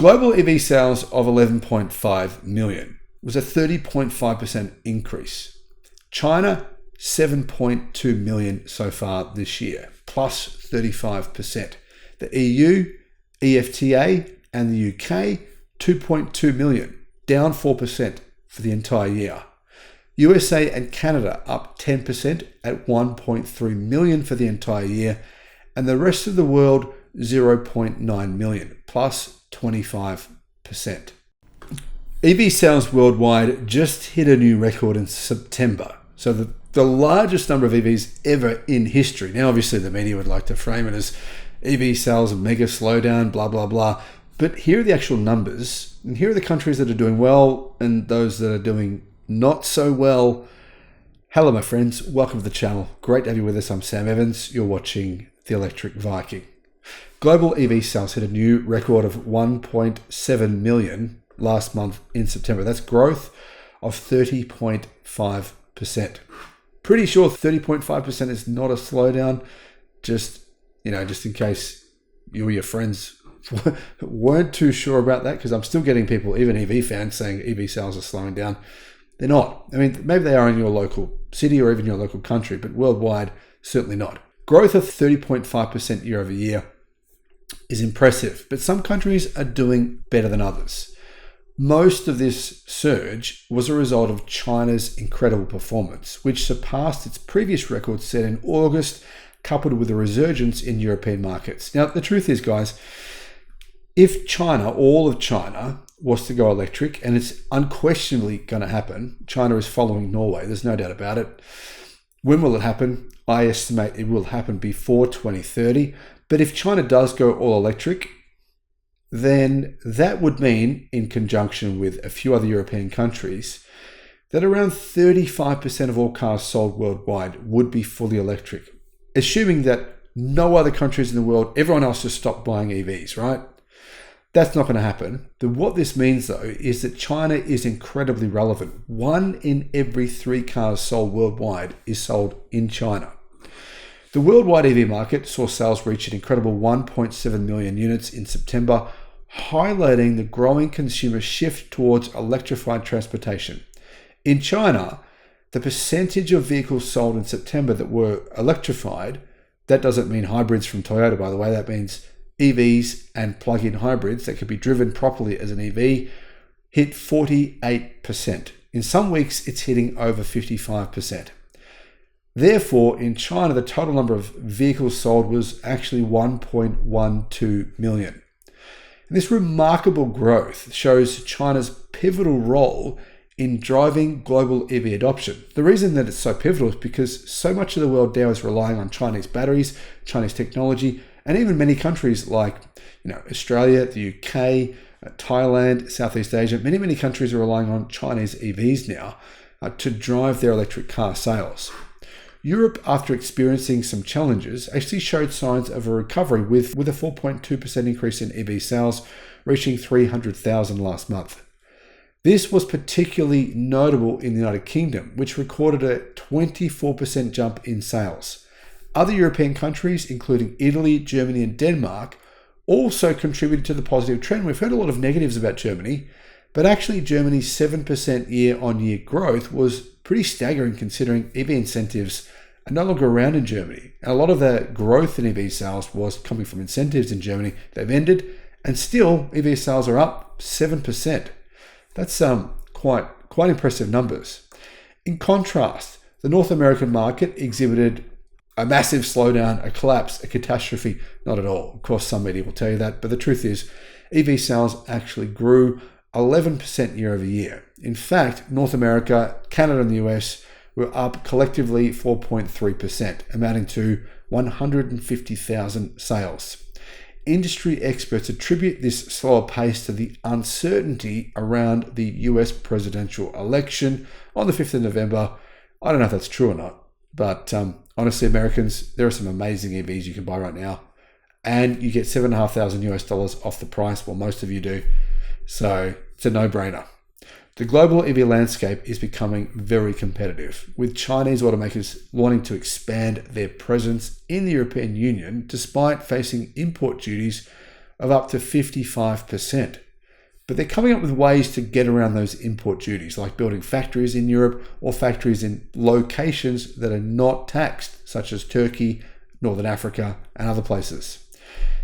Global EV sales of 11.5 million was a 30.5% increase. China, 7.2 million so far this year, plus 35%. The EU, EFTA, and the UK, 2.2 million, down 4% for the entire year. USA and Canada up 10% at 1.3 million for the entire year, and the rest of the world 0.9 million, plus 25%. EV sales worldwide just hit a new record in September, so the largest number of EVs ever in history. Now, obviously, the media would like to frame it as EV sales a mega slowdown, blah, blah, blah. But here are the actual numbers, and here are the countries that are doing well and those that are doing not so well. Hello, my friends. Welcome to the channel. Great to have you with us. I'm Sam Evans. You're watching The Electric Viking. Global EV sales hit a new record of 1.7 million last month in September. That's growth of 30.5%. Pretty sure 30.5% is not a slowdown. Just in case you or your friends weren't too sure about that, because I'm still getting people, even EV fans, saying EV sales are slowing down. They're not. I mean, maybe they are in your local city or even your local country, but worldwide, certainly not. Growth of 30.5% year over year is impressive, but some countries are doing better than others. Most of this surge was a result of China's incredible performance, which surpassed its previous record set in August, coupled with a resurgence in European markets. Now, the truth is, guys, if China, all of China, was to go electric, and it's unquestionably going to happen, China is following Norway, there's no doubt about it. When will it happen? I estimate it will happen before 2030. But if China does go all electric, then that would mean, in conjunction with a few other European countries, that around 35% of all cars sold worldwide would be fully electric. Assuming that no other countries in the world, everyone else just stopped buying EVs, right? That's not going to happen. But what this means, though, is that China is incredibly relevant. 1 in every 3 cars sold worldwide is sold in China. The worldwide EV market saw sales reach an incredible 1.7 million units in September, highlighting the growing consumer shift towards electrified transportation. In China, the percentage of vehicles sold in September that were electrified, that doesn't mean hybrids from Toyota, by the way, that means EVs and plug-in hybrids that could be driven properly as an EV, hit 48%. In some weeks, it's hitting over 55%. Therefore, in China, the total number of vehicles sold was actually 1.12 million. And this remarkable growth shows China's pivotal role in driving global EV adoption. The reason that it's so pivotal is because so much of the world now is relying on Chinese batteries, Chinese technology, and even many countries like Australia, the UK, Thailand, Southeast Asia. Many countries are relying on Chinese EVs now to drive their electric car sales. Europe, after experiencing some challenges, actually showed signs of a recovery with a 4.2% increase in EV sales, reaching 300,000 last month. This was particularly notable in the United Kingdom, which recorded a 24% jump in sales. Other European countries, including Italy, Germany, and Denmark, also contributed to the positive trend. We've heard a lot of negatives about Germany, but actually Germany's 7% year-on-year growth was pretty staggering, considering EV incentives are no longer around in Germany. And a lot of the growth in EV sales was coming from incentives in Germany. They've ended, and still EV sales are up 7%. That's quite impressive numbers. In contrast, the North American market exhibited a massive slowdown, a collapse, a catastrophe. Not at all. Of course, some media will tell you that, but the truth is EV sales actually grew 11% year over year. In fact, North America, Canada, and the US were up collectively 4.3%, amounting to 150,000 sales. Industry experts attribute this slower pace to the uncertainty around the US presidential election on the 5th of November. I don't know if that's true or not, but honestly, Americans, there are some amazing EVs you can buy right now, and you get $7,500 off the price. Well, most of you do. So it's a no-brainer. The global EV landscape is becoming very competitive, with Chinese automakers wanting to expand their presence in the European Union despite facing import duties of up to 55%. But they're coming up with ways to get around those import duties, like building factories in Europe or factories in locations that are not taxed, such as Turkey, Northern Africa, and other places.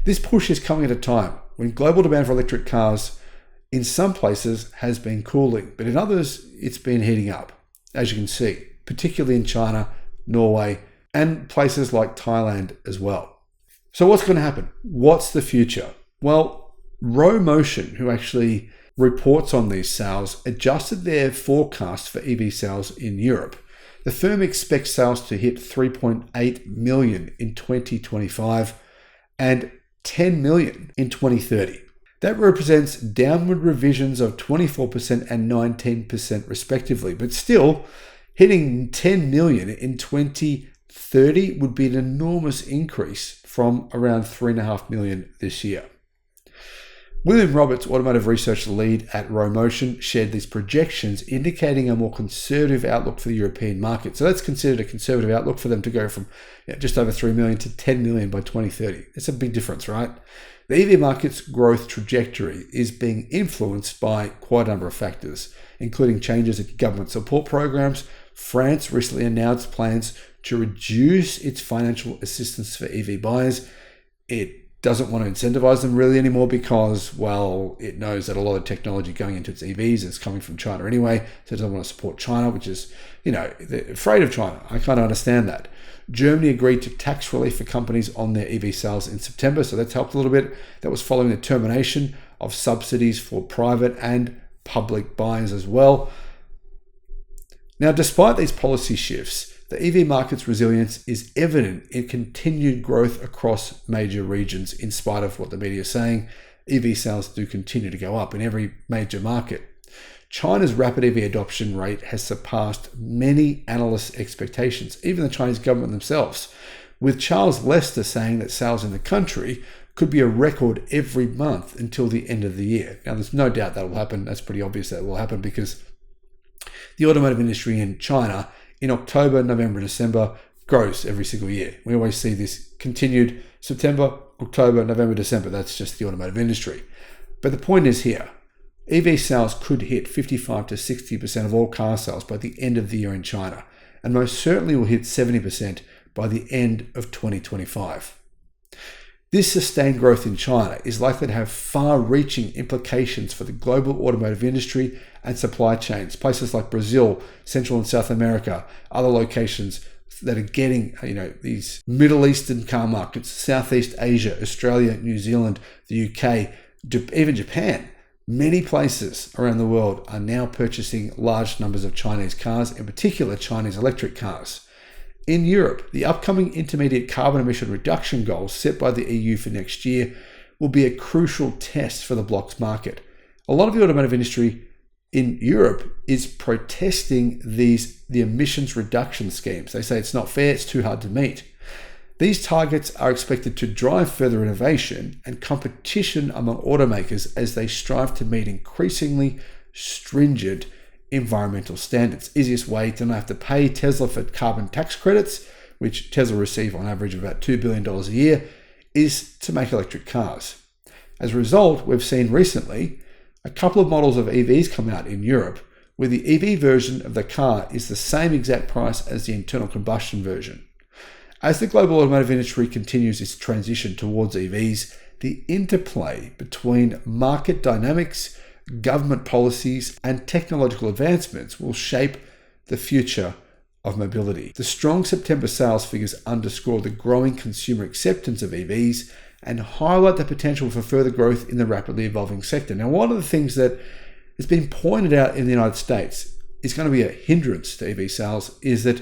This push is coming at a time when global demand for electric cars in some places has been cooling, but in others it's been heating up, as you can see, particularly in China, Norway, and places like Thailand as well. So what's going to happen? What's the future? Well, Motion, who actually reports on these sales, adjusted their forecast for EV sales in Europe. The firm expects sales to hit 3.8 million in 2025 and 10 million in 2030. That represents downward revisions of 24% and 19% respectively, but still hitting 10 million in 2030 would be an enormous increase from around 3.5 million this year. William Roberts, automotive research lead at Motion, shared these projections indicating a more conservative outlook for the European market. So that's considered a conservative outlook for them to go from just over 3 million to 10 million by 2030. It's a big difference, right? The EV market's growth trajectory is being influenced by quite a number of factors, including changes in government support programs. France recently announced plans to reduce its financial assistance for EV buyers. It doesn't want to incentivize them really anymore because, well, it knows that a lot of technology going into its EVs is coming from China anyway, so it doesn't want to support China, which is, they're afraid of China. I kind of understand that. Germany agreed to tax relief for companies on their EV sales in September, so that's helped a little bit. That was following the termination of subsidies for private and public buyers as well. Now, despite these policy shifts, the EV market's resilience is evident in continued growth across major regions. In spite of what the media is saying, EV sales do continue to go up in every major market. China's rapid EV adoption rate has surpassed many analysts' expectations, even the Chinese government themselves, with Charles Lester saying that sales in the country could be a record every month until the end of the year. Now, there's no doubt that will happen. That's pretty obvious that will happen because the automotive industry in China in October, November, December grows every single year. We always see this continued September, October, November, December. That's just the automotive industry. But the point is here, EV sales could hit 55 to 60% of all car sales by the end of the year in China, and most certainly will hit 70% by the end of 2025. This sustained growth in China is likely to have far-reaching implications for the global automotive industry and supply chains. Places like Brazil, Central and South America, other locations that are getting, these Middle Eastern car markets, Southeast Asia, Australia, New Zealand, the UK, even Japan. Many places around the world are now purchasing large numbers of Chinese cars, in particular Chinese electric cars. In Europe, the upcoming intermediate carbon emission reduction goals set by the EU for next year will be a crucial test for the bloc's market. A lot of the automotive industry in Europe is protesting the emissions reduction schemes. They say it's not fair, it's too hard to meet. These targets are expected to drive further innovation and competition among automakers as they strive to meet increasingly stringent environmental standards. Easiest way to not have to pay Tesla for carbon tax credits, which Tesla receive on average of about $2 billion a year, is to make electric cars. As a result, we've seen recently a couple of models of EVs come out in Europe where the EV version of the car is the same exact price as the internal combustion version. As the global automotive industry continues its transition towards EVs, the interplay between market dynamics, government policies, and technological advancements will shape the future of mobility. The strong September sales figures underscore the growing consumer acceptance of EVs and highlight the potential for further growth in the rapidly evolving sector. Now, one of the things that has been pointed out in the United States is going to be a hindrance to EV sales is that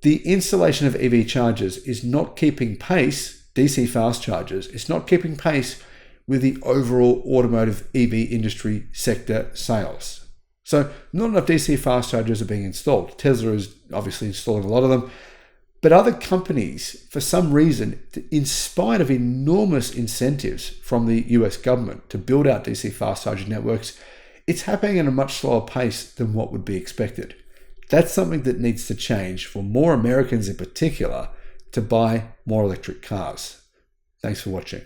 the installation of EV chargers is not keeping pace, DC fast chargers, it's not keeping pace with the overall automotive EV industry sector sales. So not enough DC fast chargers are being installed. Tesla is obviously installing a lot of them, but other companies, for some reason, in spite of enormous incentives from the US government to build out DC fast charging networks, it's happening at a much slower pace than what would be expected. That's something that needs to change for more Americans in particular to buy more electric cars. Thanks for watching.